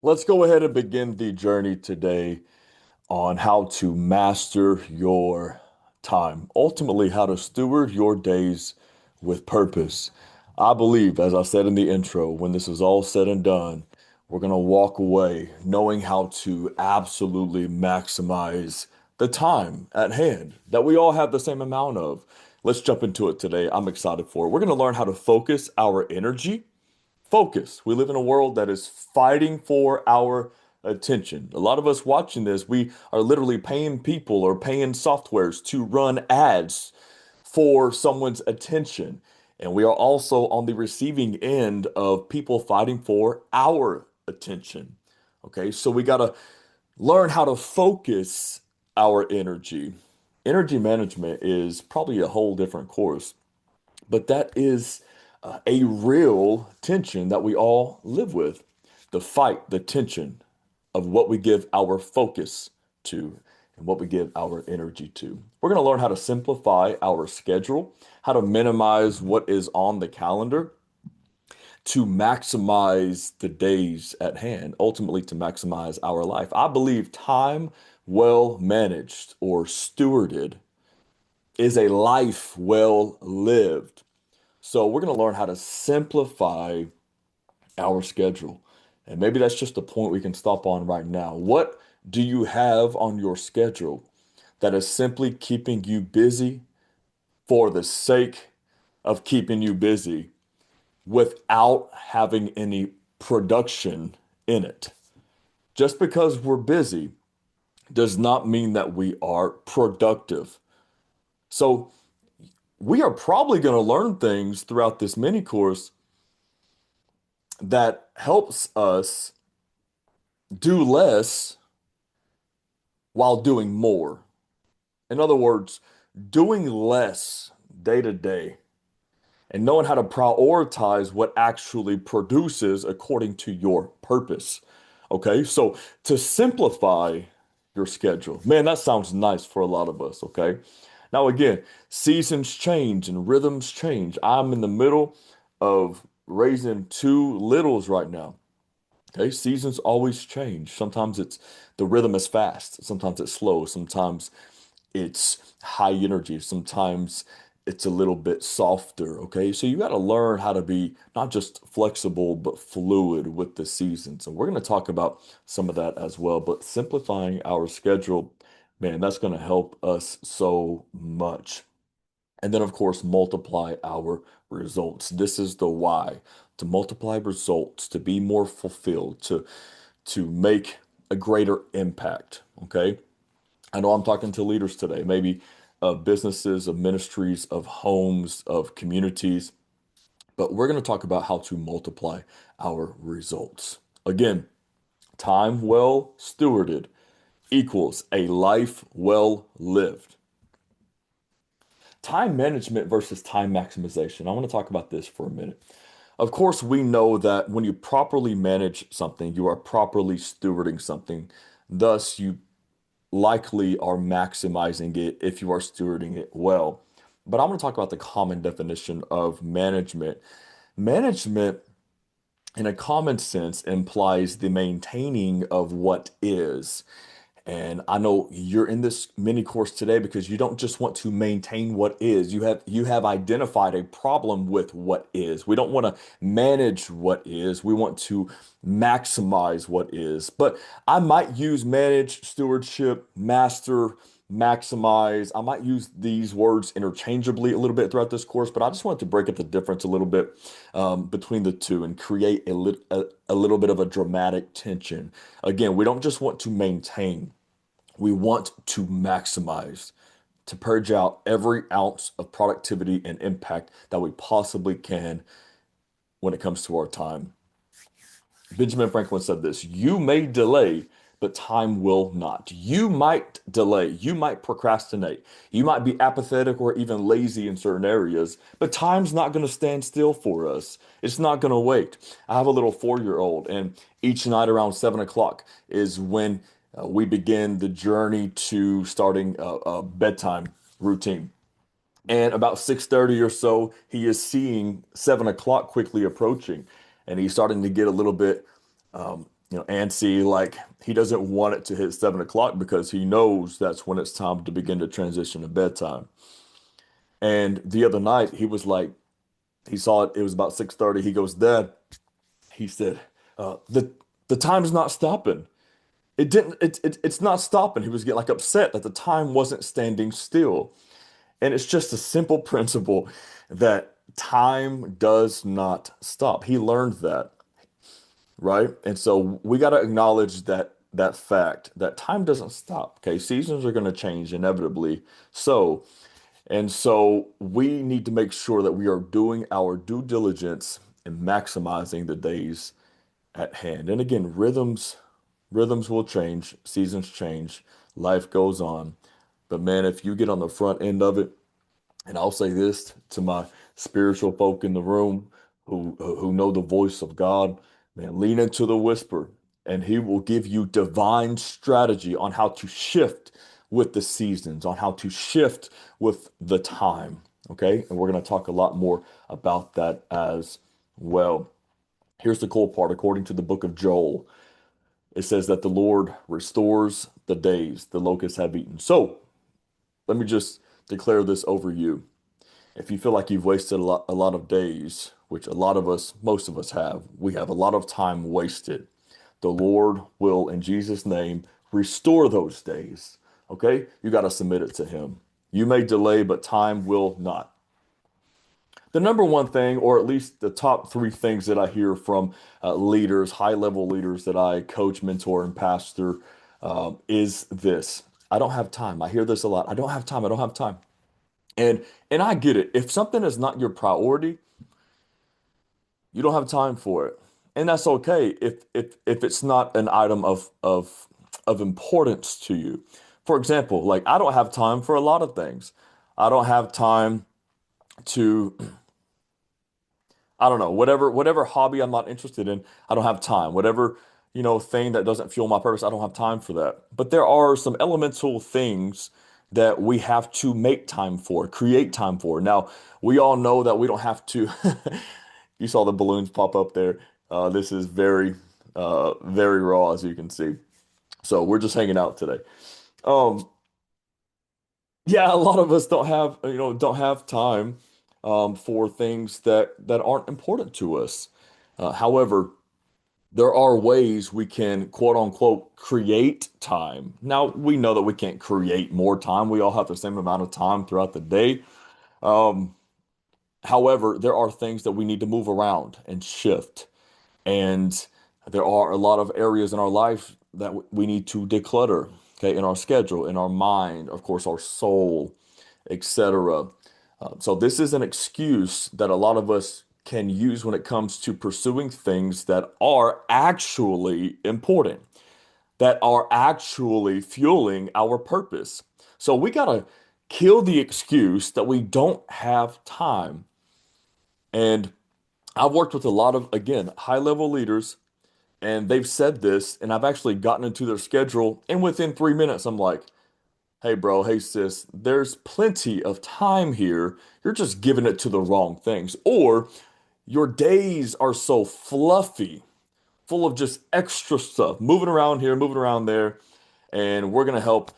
Let's go ahead and begin the journey today on how to master your time. Ultimately, how to steward your days with purpose. I believe, as I said in the intro, when this is all said and done, we're going to walk away knowing how to absolutely maximize the time at hand that we all have the same amount of. Let's jump into it today. I'm excited for it. We're going to learn how to focus our energy. Focus. We live in a world that is fighting for our attention. A lot of us watching this, we are literally paying people or paying softwares to run ads for someone's attention. And we are also on the receiving end of people fighting for our attention. Okay, so we got to learn how to focus our energy. Energy management is probably a whole different course, but that is a real tension that we all live with. The fight, the tension of what we give our focus to and what we give our energy to. We're going to learn how to simplify our schedule, how to minimize what is on the calendar to maximize the days at hand, ultimately to maximize our life. I believe time well managed or stewarded is a life well lived. So we're going to learn how to simplify our schedule. And maybe that's just a point we can stop on right now. What do you have on your schedule that is simply keeping you busy for the sake of keeping you busy without having any production in it? Just because we're busy does not mean that we are productive. So we are probably going to learn things throughout this mini course that helps us do less while doing more. In other words, doing less day to day and knowing how to prioritize what actually produces according to your purpose. Okay, so to simplify your schedule, man, that sounds nice for a lot of us. Okay, now again, seasons change and rhythms change. I'm in the middle of raising two littles right now. Okay, seasons always change. Sometimes it's the rhythm is fast, sometimes it's slow, sometimes it's high energy, sometimes it's a little bit softer. Okay, so you got to learn how to be not just flexible but fluid with the seasons. And we're going to talk about some of that as well. But simplifying our schedule, man, that's going to help us so much. And then, of course, multiply our results. This is the why, to multiply results, to be more fulfilled, to make a greater impact. Okay. I know I'm talking to leaders today, maybe of businesses, of ministries, of homes, of communities, but we're going to talk about how to multiply our results. Again, time well stewarded equals a life well lived. Time management versus time maximization. I want to talk about this for a minute. Of course, we know that when you properly manage something, you are properly stewarding something. Thus, you likely are maximizing it if you are stewarding it well. But I'm going to talk about the common definition of management. Management, in a common sense, implies the maintaining of what is. And I know you're in this mini course today because you don't just want to maintain what is. You have identified a problem with what is. We don't want to manage what is. We want to maximize what is. But I might use manage, stewardship, master, maximize. I might use these words interchangeably a little bit throughout this course, but I just wanted to break up the difference a little bit between the two and create a little bit of a dramatic tension. Again, we don't just want to maintain. We want to maximize, to purge out every ounce of productivity and impact that we possibly can when it comes to our time. Benjamin Franklin said this: you may delay, but time will not. You might delay, you might procrastinate, you might be apathetic or even lazy in certain areas, but time's not going to stand still for us. It's not going to wait. I have a little 4 year old, and each night around 7 o'clock is when we begin the journey to starting a bedtime routine. And about 6:30 or so, he is seeing 7 o'clock quickly approaching, and he's starting to get a little bit antsy, like he doesn't want it to hit 7 o'clock because he knows that's when it's time to begin to transition to bedtime. And the other night he was like, he saw it, it was about 6:30. He goes, Dad, he said, the time's not stopping. It didn't, it's not stopping. He was getting like upset that the time wasn't standing still. And it's just a simple principle that time does not stop. He learned that, right? And so we got to acknowledge that fact that time doesn't stop. Okay, seasons are going to change inevitably. So, and so we need to make sure that we are doing our due diligence in maximizing the days at hand. And again, rhythms will change, seasons change, life goes on. But man, if you get on the front end of it, and I'll say this to my spiritual folk in the room who know the voice of God, man, lean into the whisper, and he will give you divine strategy on how to shift with the seasons, on how to shift with the time. Okay. And we're going to talk a lot more about that as well. Here's the cool part. According to the book of Joel, it says that the Lord restores the days the locusts have eaten. So let me just declare this over you. If you feel like you've wasted a lot of days, which a lot of us, most of us have, we have a lot of time wasted. The Lord will, in Jesus' name, restore those days. Okay? You got to submit it to Him. You may delay, but time will not. The number one thing, or at least the top three things that I hear from leaders, high level leaders that I coach, mentor, and pastor, is this: I don't have time. I hear this a lot. I don't have time. I don't have time. And and I get it. If something is not your priority, you don't have time for it. And that's okay if it's not an item of importance to you. For example, like I don't have time for a lot of things. I don't have time to, I don't know, whatever hobby I'm not interested in, I don't have time. Whatever, thing that doesn't fuel my purpose, I don't have time for that. But there are some elemental things that we have to make time for, create time for. Now, we all know that we don't have to. You saw the balloons pop up there. This is very raw, as you can see. So we're just hanging out today. Um, yeah, a lot of us don't have time for things that aren't important to us. However, there are ways we can quote unquote create time. Now, we know that we can't create more time. We all have the same amount of time throughout the day. Um, However, there are things that we need to move around and shift. And there are a lot of areas in our life that we need to declutter, okay, in our schedule, in our mind, of course, our soul, etc. So this is an excuse that a lot of us can use when it comes to pursuing things that are actually important, that are actually fueling our purpose. So we gotta kill the excuse that we don't have time. And I've worked with a lot of, again, high level leaders, and they've said this, and I've actually gotten into their schedule. And within 3 minutes, I'm like, hey, bro, hey, sis, there's plenty of time here. You're just giving it to the wrong things. Or your days are so fluffy, full of just extra stuff, moving around here, moving around there. And we're going to help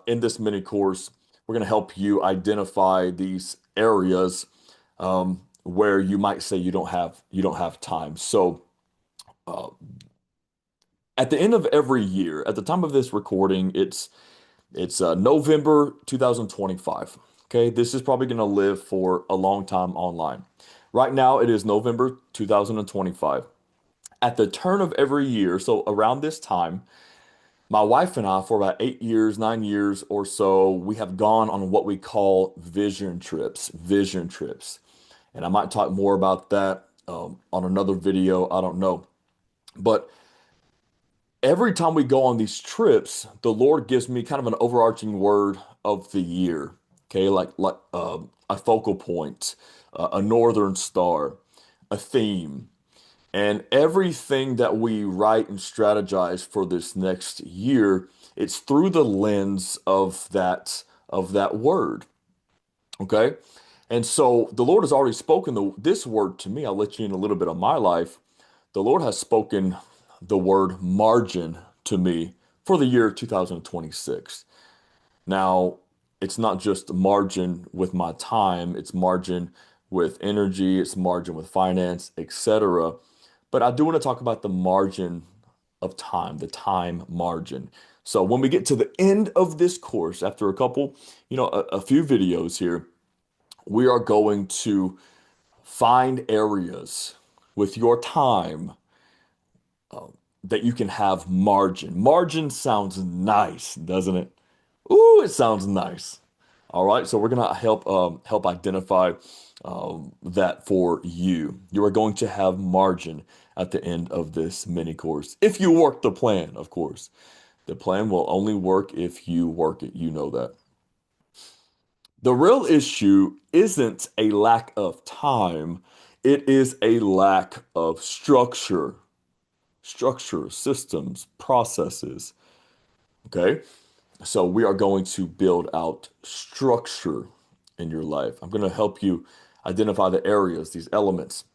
in this mini course. We're going to help you identify these areas where you might say you don't have time. So uh, at the end of every year, at the time of this recording, it's November 2025. Okay, this is probably going to live for a long time online. Right now, it is November 2025. At the turn of every year, so around this time, my wife and I, for about 8 years, 9 years or so, we have gone on what we call vision trips. Vision trips. And I might talk more about that on another video. I don't know. But every time we go on these trips, the Lord gives me kind of an overarching word of the year. Okay, like a focal point, a northern star, a theme. And everything that we write and strategize for this next year, it's through the lens of that word. Okay? And so the Lord has already spoken this word to me. I'll let you in a little bit of my life. The Lord has spoken the word margin to me for the year 2026. Now, it's not just margin with my time, it's margin with energy, it's margin with finance, etc. But I do want to talk about the margin of time, the time margin. So when we get to the end of this course, after a couple, a few videos here, we are going to find areas with your time that you can have margin. Margin sounds nice, doesn't it? Ooh, it sounds nice. All right, so we're gonna help identify that for you. You are going to have margin at the end of this mini course. If you work the plan, of course. The plan will only work if you work it. You know that. The real issue isn't a lack of time, it is a lack of structure. Structure, systems, processes. Okay. So we are going to build out structure in your life. I'm going to help you identify the areas, these elements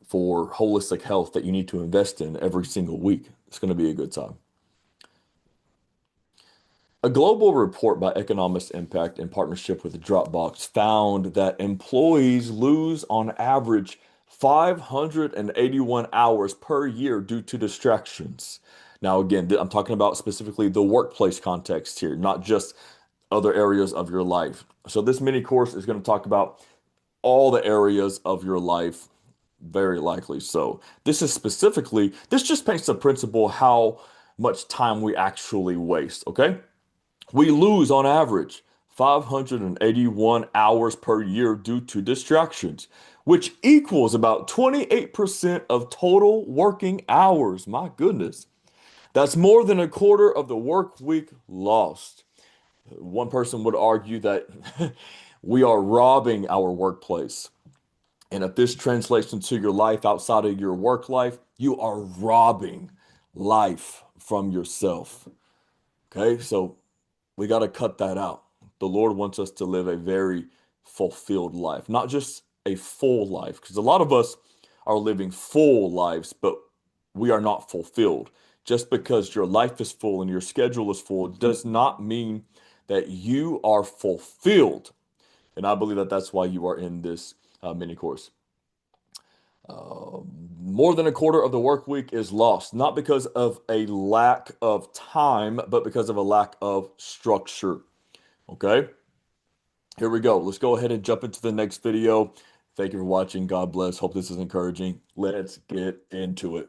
for holistic health that you need to invest in every single week. It's going to be a good time. A global report by Economist Impact in partnership with Dropbox found that employees lose on average 581 hours per year due to distractions. Now, again, I'm talking about specifically the workplace context here, not just other areas of your life. So, this mini course is going to talk about all the areas of your life, very likely. So, this just paints the principle how much time we actually waste, okay? We lose on average 581 hours per year due to distractions, which equals about 28% of total working hours. My goodness. That's more than a quarter of the work week lost. One person would argue that we are robbing our workplace. And if this translates into your life outside of your work life, you are robbing life from yourself. Okay, so we got to cut that out. The Lord wants us to live a very fulfilled life, not just a full life, because a lot of us are living full lives, but we are not fulfilled. Just because your life is full and your schedule is full does not mean that you are fulfilled. And I believe that that's why you are in this mini course. More than a quarter of the work week is lost, not because of a lack of time, but because of a lack of structure. Okay, here we go. Let's go ahead and jump into the next video. Thank you for watching. God bless. Hope this is encouraging. Let's get into it.